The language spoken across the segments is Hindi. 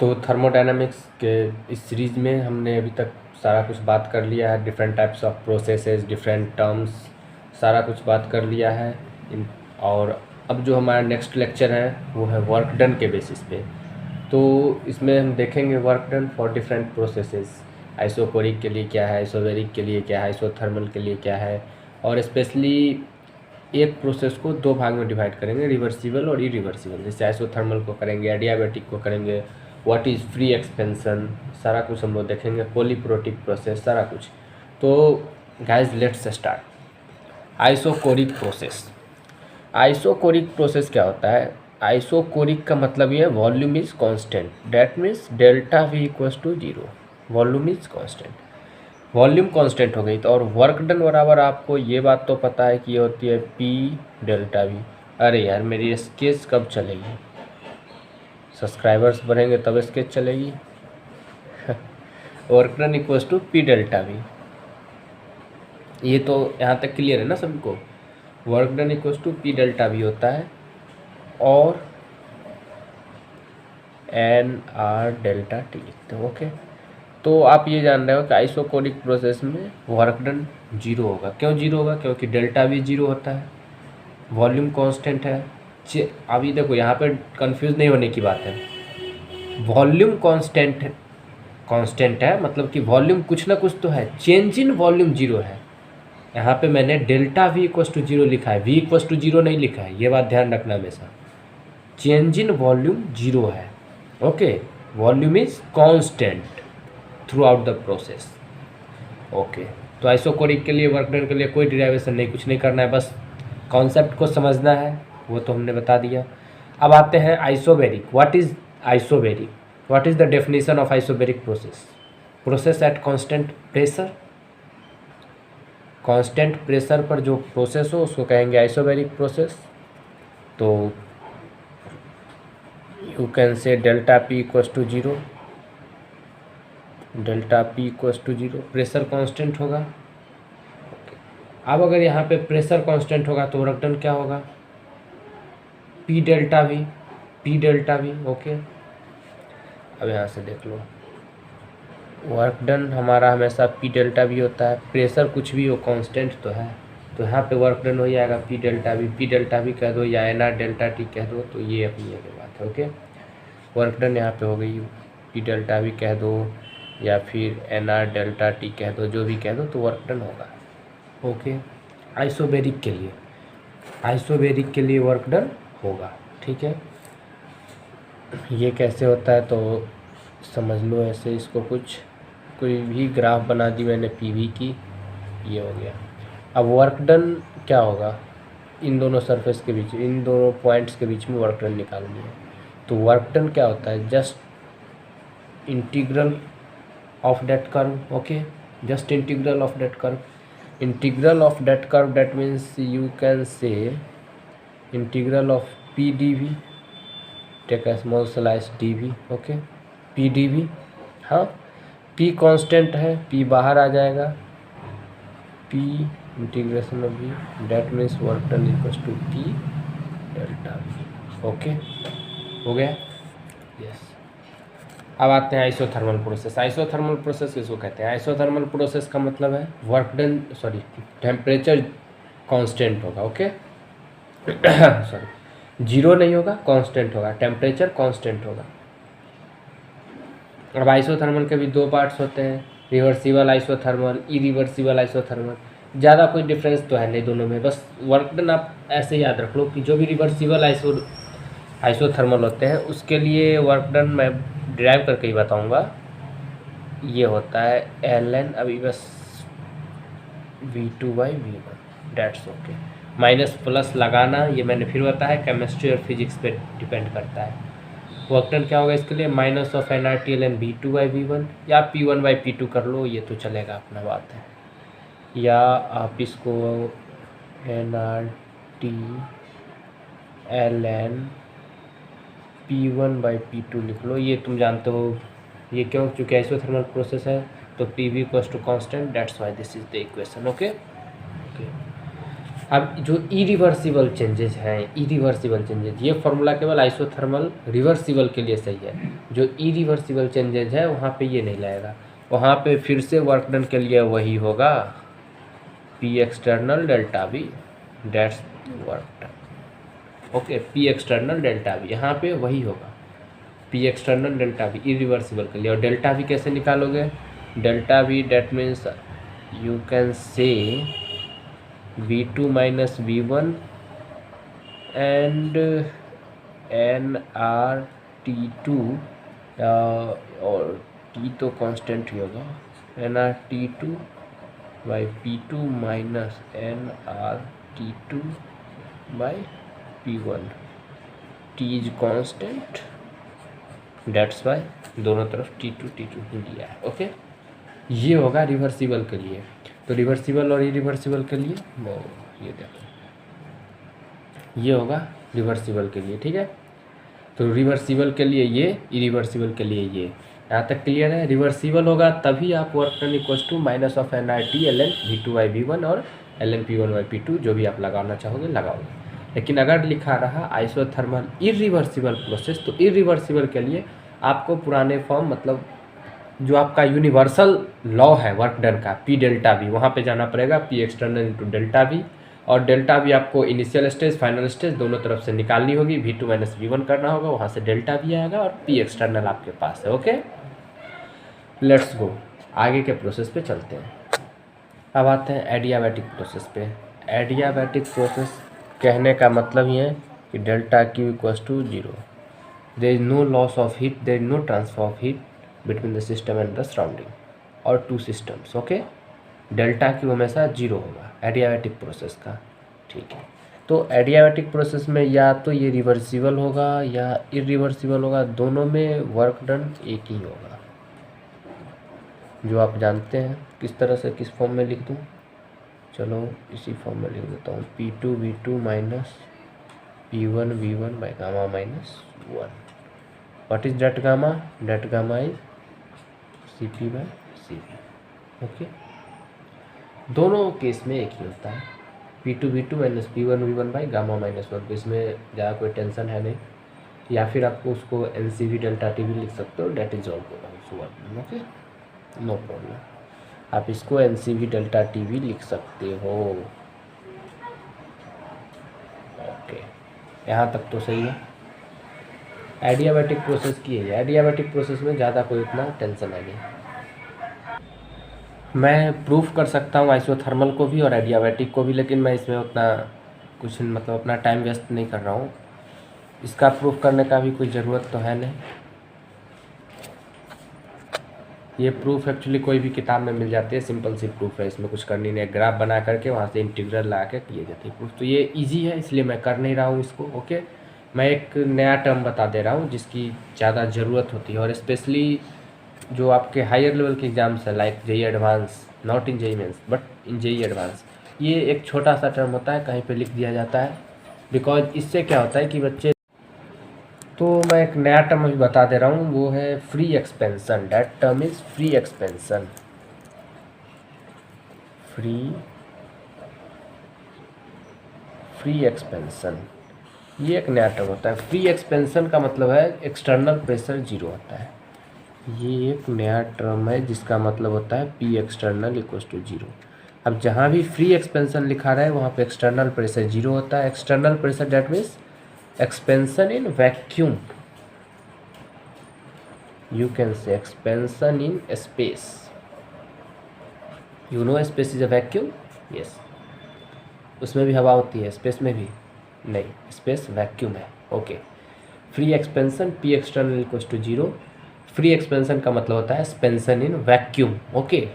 तो थर्मोडायनामिक्स के इस सीरीज़ में हमने अभी तक सारा कुछ बात कर लिया है, different types of processes, different terms, सारा कुछ बात कर लिया है। और अब जो हमारा नेक्स्ट लेक्चर है वो है वर्क डन के बेसिस पे। तो इसमें हम देखेंगे work done for different processes, isochoric के लिए क्या है, आइसोबेरिक के लिए क्या है, आइसोथर्मल के लिए क्या है, और स्पेशली एक प्रोसेस को दो भाग में डिवाइड करेंगे, रिवर्सिबल और इरिवर्सिबल। जैसे आइसोथर्मल को करेंगे, एडियाबैटिक को करेंगे, व्हाट इज़ फ्री एक्सपेंशन, सारा कुछ हम लोग देखेंगे, पॉलीप्रोटिक प्रोसेस, सारा कुछ। तो guys let's start. Isochoric process. Isochoric process क्या होता है? आइसोकोरिक का मतलब ये है volume is constant, that means delta V equals to zero. Volume is constant, volume constant हो गई। तो और वर्क डन बराबर आपको ये बात तो पता है कि ये होती है पी डेल्टा वी। अरे यार मेरी स्केच कब चलेगी? सब्सक्राइबर्स बढ़ेंगे तब स्केच चलेगी। Work done equals to P delta V. ये तो यहाँ तक क्लियर है ना सभी को? Work done equals to P delta V होता है और एन आर डेल्टा टी लिखते हैं। ओके, तो आप ये जान रहे हो कि आइसोकोरिक प्रोसेस में वर्क डन जीरो होगा। क्यों जीरो होगा? क्योंकि डेल्टा वी जीरो होता है, वॉल्यूम कांस्टेंट है। अभी देखो यहाँ पे कंफ्यूज नहीं होने की बात है। वॉल्यूम कांस्टेंट है मतलब कि वॉल्यूम कुछ ना कुछ तो है, चेंज इन वॉल्यूम जीरो है। यहाँ पे मैंने delta V equals to zero लिखा है, वी इक्वस टू जीरो नहीं लिखा है, ये बात ध्यान रखना हमेशा। चेंज इन वॉल्यूम जीरो है। Okay, volume is constant through out the process. Okay, तो आइसोकोरिक के लिए, वर्क डन के लिए कोई डिराइवेशन नहीं, कुछ नहीं करना है, बस कॉन्सेप्ट को समझना है, वो तो हमने बता दिया। अब आते हैं isobaric. What is isobaric? What is the definition of isobaric process? Process at constant pressure. Constant pressure पर जो प्रोसेस हो उसको कहेंगे आइसोबेरिक प्रोसेस। तो you can say delta P equals to zero, delta P equals to zero, pressure constant होगा। अब अगर यहाँ पे प्रेशर कांस्टेंट होगा तो वर्क डन क्या होगा? P delta we, P delta V. Okay, अब यहाँ से देख लो, वर्क डन हमारा हमेशा पी डेल्टा वी होता है, प्रेशर कुछ भी हो कांस्टेंट तो है, तो यहाँ पे वर्क डन हो जाएगा P delta we. P delta we कह दो या एन आर डेल्टा टी कह दो, तो ये अपनी एक बात है। ओके, वर्क डन यहाँ पे हो गई, पी डेल्टा वी कह दो या फिर एन आर डेल्टा टी कह दो, जो भी कह दो, तो वर्क डन होगा। ओके, आइसोबेरिक के लिए, आइसोबेरिक के लिए वर्क डन होगा। ठीक है, ये कैसे होता है तो समझ लो ऐसे, इसको कुछ कोई भी ग्राफ बना दी मैंने पीवी की, ये हो गया। अब वर्क डन क्या होगा? इन दोनों सरफेस के बीच, इन दोनों पॉइंट्स के बीच में वर्क डन निकालनी है। तो वर्क डन क्या होता है? Just integral of that curve. Okay, just integral of that curve, integral of that curve, that means you can say integral of P D V, take a small slice D V. Okay, P D V, हाँ पी कांस्टेंट है, पी बाहर आ जाएगा, P integration of V, that means work done equals to P delta V. Okay, हो गया? यस। अब आते हैं आइसोथर्मल प्रोसेस। आइसोथर्मल प्रोसेस किसको कहते हैं? आइसोथर्मल प्रोसेस का मतलब है work done, sorry, temperature constant होगा। ओके सॉरी, जीरो नहीं होगा, कांस्टेंट होगा, टेम्परेचर कांस्टेंट होगा। अब आइसोथर्मल के भी दो पार्ट्स होते हैं, रिवर्सिबल आइसोथर्मल, इरिवर्सिबल आइसोथर्मल। ज़्यादा कोई डिफरेंस तो है नहीं दोनों में, बस वर्क डन आप ऐसे याद रख लो कि जो भी रिवर्सिबल आइसोथर्मल होते हैं उसके लिए वर्क डन मैं डिराइव करके ही बताऊंगा। ये होता है एल एन, अभी बस V2 by V1, that's okay. Minus plus लगाना ये मैंने फिर बताया, केमिस्ट्री और फिजिक्स पे डिपेंड करता है। वर्क डन क्या होगा इसके लिए? Minus of N R T L N V2 by V1, या P1 बाई P2 कर लो, ये तो चलेगा, अपना बात है। या आप इसको N R T L N P1 by P2 लिख लो, ये तुम जानते हो। ये क्यों? चूँकि आइसोथर्मल प्रोसेस है तो PV equals to constant, that's why this is the equation. Okay, अब जो इरिवर्सिबल चेंजेज हैं, इरिवर्सिबल चेंजेज, ये फॉर्मूला केवल आइसोथर्मल रिवर्सिबल के लिए सही है। जो इरिवर्सिबल चेंजेज है वहाँ पे ये नहीं लगेगा, वहाँ पे फिर से वर्क डन के लिए वही होगा P external delta V, that's work done. Okay, P external delta V यहाँ पे वही होगा, P external delta V irreversible के लिए। और डेल्टा वी कैसे निकालोगे? Delta V that means you can say V2 minus V1 and nRT2 और T तो कांस्टेंट ही होगा, nRT2 by P2 minus nRT2 by P1, T is constant, that's why दोनों तरफ T2 ही दिया है। ओके, ये होगा रिवर्सिबल के लिए। तो रिवर्सिबल और इरिवर्सिबल के लिए ये देखो, ये होगा रिवर्सिबल के लिए, ठीक है। तो रिवर्सिबल के लिए ये, इरिवर्सिबल के लिए ये। यहाँ तक क्लियर है? रिवर्सिबल होगा तभी आप work done equals to minus of nRT ln V2 by V1 और ln P1 by P2 जो भी आप लगाना चाहोगे लगाओगे। लेकिन अगर लिखा रहा आइसोथर्मल इरिवर्सिबल प्रोसेस, तो इरिवर्सिबल के लिए आपको पुराने फॉर्म, मतलब जो आपका यूनिवर्सल लॉ है वर्क डन का, पी डेल्टा वी, वहाँ पे जाना पड़ेगा, P external into delta we. और डेल्टा वी आपको इनिशियल स्टेज फाइनल स्टेज दोनों तरफ से निकालनी होगी, V2 माइनस V1 करना होगा, वहाँ से डेल्टा वी आएगा और पी एक्सटर्नल आपके पास है। ओके, लेट्स गो, आगे के प्रोसेस पे चलते हैं। अब आते हैं एडियाबैटिक प्रोसेस पे। एडियाबैटिक प्रोसेस कहने का मतलब ये है कि delta Q equals to 0, there is no loss of heat, there is no transfer of heat between the system and the surrounding और to systems. Okay, delta Q हमेशा 0 होगा एडियाबैटिक प्रोसेस का, ठीक है। तो एडियाबैटिक प्रोसेस में या तो ये रिवर्सिबल होगा या इरिवर्सिबल होगा, दोनों में वर्क डन एक ही होगा, जो आप जानते हैं। किस तरह से, किस फॉर्म में लिख दूँ? चलो इसी फॉर्म में लिख देता हूँ, P2 V2 minus P1 V1 by gamma minus 1। What is that gamma? That gamma is CP by CV। Okay, दोनों केस में एक ही होता है, P2 V2 minus P1 V1 by gamma minus 1। इसमें ज़्यादा कोई टेंशन है नहीं, या फिर आपको उसको NCV डेल्टा T भी लिख सकते हो, that is also 1। Okay, no problem, आप इसको NCV डेल्टा T भी लिख सकते हो। ओके, यहाँ तक तो सही है। एडियाबैटिक प्रोसेस की है, एडियाबैटिक प्रोसेस में ज़्यादा कोई इतना टेंशन है नहीं। मैं प्रूफ कर सकता हूँ आइसोथर्मल को भी और एडियाबैटिक को भी, लेकिन मैं इसमें उतना कुछ मतलब अपना टाइम वेस्ट नहीं कर रहा हूँ। इसका प्रूफ करने का भी कोई ज़रूरत तो है नहीं। ये प्रूफ एक्चुअली कोई भी किताब में मिल जाती है, सिंपल सी प्रूफ है, इसमें कुछ करनी नहीं है। ग्राफ बना करके वहाँ से इंटीग्रल ला के किए जाते हैं प्रूफ। तो ये इजी है, इसलिए मैं कर नहीं रहा हूँ इसको। ओके, मैं एक नया टर्म बता दे रहा हूँ जिसकी ज़्यादा ज़रूरत होती है, और स्पेशली जो आपके हायर लेवल के एग्जाम्स है, like JEE advance, not in JEE mains but in JEE advance, ये एक छोटा सा टर्म होता है, कहीं पे लिख दिया जाता है, बिकॉज इससे क्या होता है कि बच्चे, तो मैं एक नया टर्म अभी बता दे रहा हूँ, वो है free expansion. That term is free expansion. Free expansion, ये एक नया टर्म होता है। फ्री एक्सपेंशन का मतलब है एक्सटर्नल प्रेशर 0 होता है। ये एक नया टर्म है जिसका मतलब होता है P एक्सटर्नल इक्वल्स टू 0। अब जहाँ भी फ्री एक्सपेंशन लिखा रहा है वहाँ पे एक्सटर्नल प्रेशर 0 होता है। External pressure that means expansion in vacuum, you can say expansion in space, you know space is a vacuum, yes, उसमें भी हवा होती है, स्पेस में भी नहीं, स्पेस वैक्यूम है। Okay, free expansion P external equals to 0। Free expansion का मतलब होता है expansion in vacuum. Okay,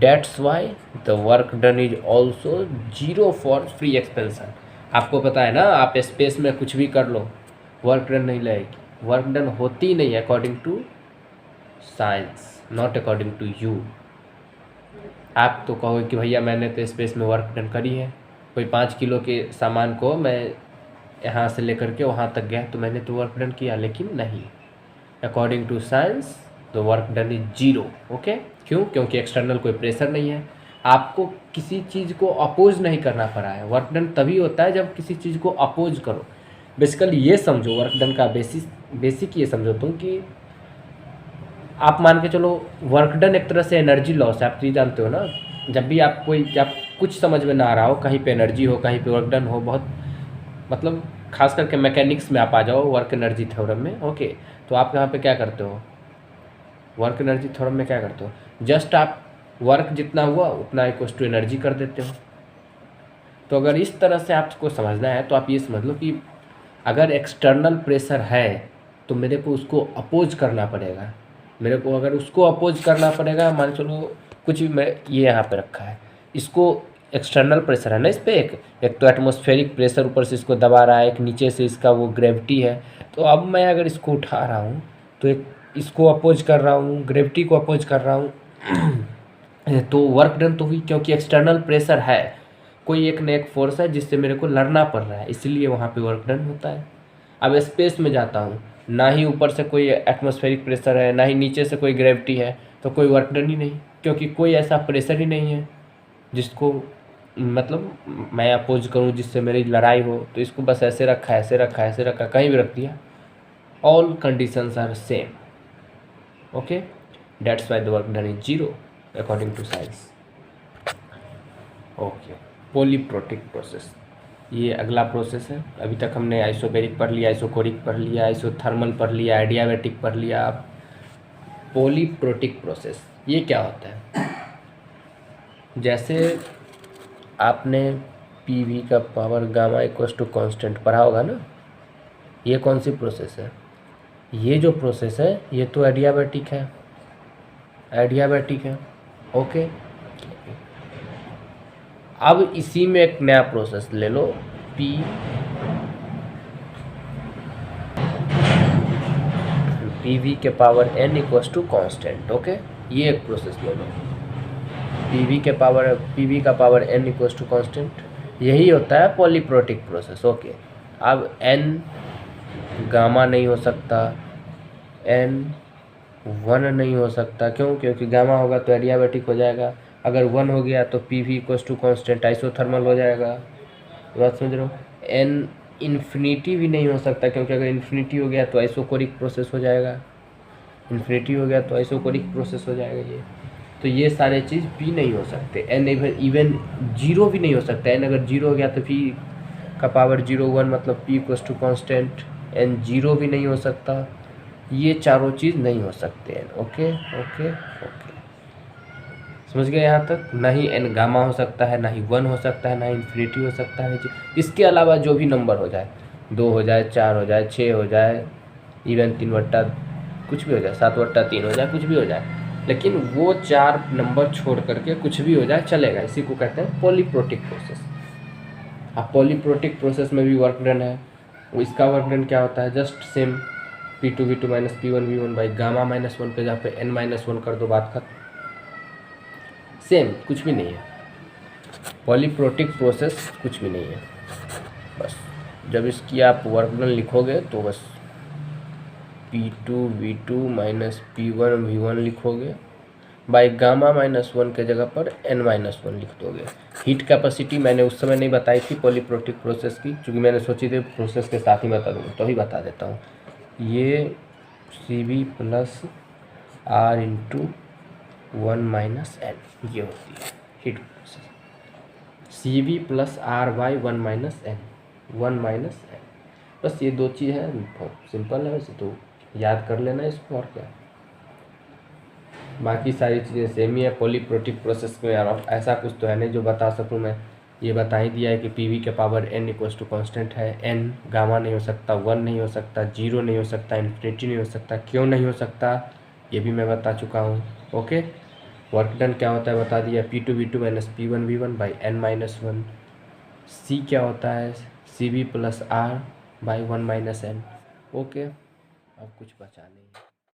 that's why the work done is also 0 for free expansion. आपको पता है ना, आप स्पेस में कुछ भी कर लो, वर्क डन नहीं लगेगी। वर्क डन होती नहीं है according to science, not according to you. आप तो कहोगे कि भैया मैंने तो स्पेस में वर्क डन करी है, कोई 5 किलो के सामान को मैं यहाँ से लेकर के वहाँ तक गया तो मैंने तो वर्क डन किया, लेकिन नहीं, according to science the work done is 0। Okay, क्यों? क्योंकि एक्सटर्नल कोई प्रेशर नहीं है। आपको किसी चीज़ को अपोज नहीं करना पड़ा है। वर्क डन तभी होता है जब किसी चीज़ को अपोज करो। बेसिकली ये समझो, वर्क डन का बेसिक ये समझो तुम कि आप मान के चलो वर्क डन एक तरह से एनर्जी लॉस है। आप तो ये जानते हो ना, जब भी आप कुछ समझ में ना आ रहा हो, कहीं पे एनर्जी हो, कहीं पे वर्क डन हो, बहुत मतलब खास करके मैकेनिक्स में आप आ जाओ वर्क एनर्जी थ्योरम में, ओके, तो आप यहाँ पे क्या करते हो, वर्क एनर्जी थ्योरम में क्या करते हो, जस्ट आप वर्क जितना हुआ उतना इक्वल्स टू एनर्जी कर देते हो। तो अगर इस तरह से आपको समझना है तो आप ये समझ लो कि अगर एक्सटर्नल प्रेशर है तो मेरे को उसको अपोज करना पड़ेगा। मेरे को अगर उसको अपोज करना पड़ेगा, मान चलो कुछ भी, मैं ये यहाँ पे रखा है, इसको एक्सटर्नल प्रेशर है ना, इस पर एक तो एटमॉस्फेरिक प्रेशर ऊपर से इसको दबा रहा है, एक नीचे से इसका वो ग्रेविटी है। तो अब मैं अगर इसको उठा रहा हूँ तो एक इसको अपोज कर रहा हूँ, ग्रेविटी को अपोज कर रहा हूँ तो वर्क डन तो हुई, क्योंकि एक्सटर्नल प्रेशर है, कोई एक न एक फोर्स है जिससे मेरे को लड़ना पड़ रहा है, इसलिए वहाँ पे वर्क डन होता है। अब स्पेस में जाता हूँ, ना ही ऊपर से कोई एटमॉस्फेरिक प्रेशर है, ना ही नीचे से कोई ग्रेविटी है, तो कोई वर्क डन ही नहीं, क्योंकि कोई ऐसा प्रेशर ही नहीं है जिसको मतलब मैं अपोज करूँ, जिससे मेरी लड़ाई हो। तो इसको बस ऐसे रखा, ऐसे रखा, ऐसे रखा, कहीं भी रख दिया, all conditions are same, okay, that's why the work done is zero according to science. Okay, polytropic process, ये अगला प्रोसेस है। अभी तक हमने आइसोबैरिक पढ़ लिया, आइसोकोरिक पढ़ लिया, आइसोथर्मल पढ़ लिया, एडियाबैटिक पढ़ लिया। अब पॉलीप्रोटिक प्रोसेस ये क्या होता है, जैसे आपने पीवी का power gamma equals to constant पढ़ा होगा ना, ये कौन सी प्रोसेस है, ये जो प्रोसेस है ये तो एडियाबैटिक है, एडियाबैटिक है, ओके। अब इसी में एक नया प्रोसेस ले लो, पीवी के power N equals to constant, okay, ये एक प्रोसेस ले लो, पीवी का power N equals to constant, यही होता है पॉलीप्रोटिक प्रोसेस, ओके। अब एन गामा नहीं हो सकता, एन 1 नहीं हो सकता, क्यों, क्योंकि गामा होगा तो एडियाबैटिक हो जाएगा, अगर 1 हो गया तो PV equals to constant isothermal हो जाएगा, बात समझ रहे हो। एन इन्फिनिटी भी नहीं हो सकता, क्योंकि अगर इन्फिनिटी हो गया तो आइसोकोरिक प्रोसेस हो जाएगा, इन्फिनिटी हो गया तो आइसोकोरिक प्रोसेस हो जाएगा ये। तो ये सारे चीज़ भी नहीं हो सकते, एन इवन जीरो भी नहीं हो सकता, एन अगर जीरो हो गया तो पी का पावर 0 1 मतलब P equals to constant, N zero भी नहीं हो सकता, ये चारों चीज़ नहीं हो सकते हैं, ओके ओके ओके, समझ गए यहाँ तक। ना ही एन गामा हो सकता है, ना ही 1 हो सकता है, ना ही इन्फिनिटी हो सकता है, इसके अलावा जो भी नंबर हो जाए, 2 हो जाए, 4 हो जाए, 6 हो जाए, इवन 3 कुछ भी हो जाए, 7/3 हो जाए, कुछ भी हो जाए, लेकिन वो 4 नंबर छोड़ करके कुछ भी हो जाए चलेगा, इसी को कहते हैं पॉलीप्रोटिक प्रोसेस। अब पॉलीप्रोटिक प्रोसेस में भी वर्क डन है, वो इसका वर्क डन क्या होता है, just same P2 V2 minus P1 V1 by gamma -1 पे जहाँ पे n-1 कर दो, बात खत्म, सेम, कुछ भी नहीं है, पॉलीप्रोटिक प्रोसेस कुछ भी नहीं है। बस जब इसकी आप वर्क डन लिखोगे तो बस P2 V2 minus P1 V1 लिखोगे, बाई गामा -1 के जगह पर n-1 लिख दोगे। हीट कैपेसिटी मैंने उस समय नहीं बताई थी पॉलीप्रोटिक प्रोसेस की, क्योंकि मैंने सोची थी प्रोसेस के साथ ही बता दूँगा, तो ही बता देता हूँ। ये CV plus R into 1 minus n, ये होती है heat process, CV plus R by 1 minus n, 1 minus n, बस ये दो चीज़ है, बहुत सिंपल है वैसे तो, याद कर लेना इसको, और क्या, बाकी सारी चीज़ें सेम ही है। पॉलीप्रोटिक प्रोसेस में यार ऐसा कुछ तो है नहीं जो बता सकूं मैं, ये बता ही दिया है कि पीवी के power n equals to constant है, n गामा नहीं हो सकता, 1 नहीं हो सकता, 0 नहीं हो सकता, इन्फिनिटी नहीं हो सकता, क्यों नहीं हो सकता ये भी मैं बता चुका हूँ, ओके। वर्क डन क्या होता है बता दिया, P2 V2 minus P1 V1 by n-1, C क्या होता है, CV plus R by 1 minus n, okay. अब कुछ बचा नहीं।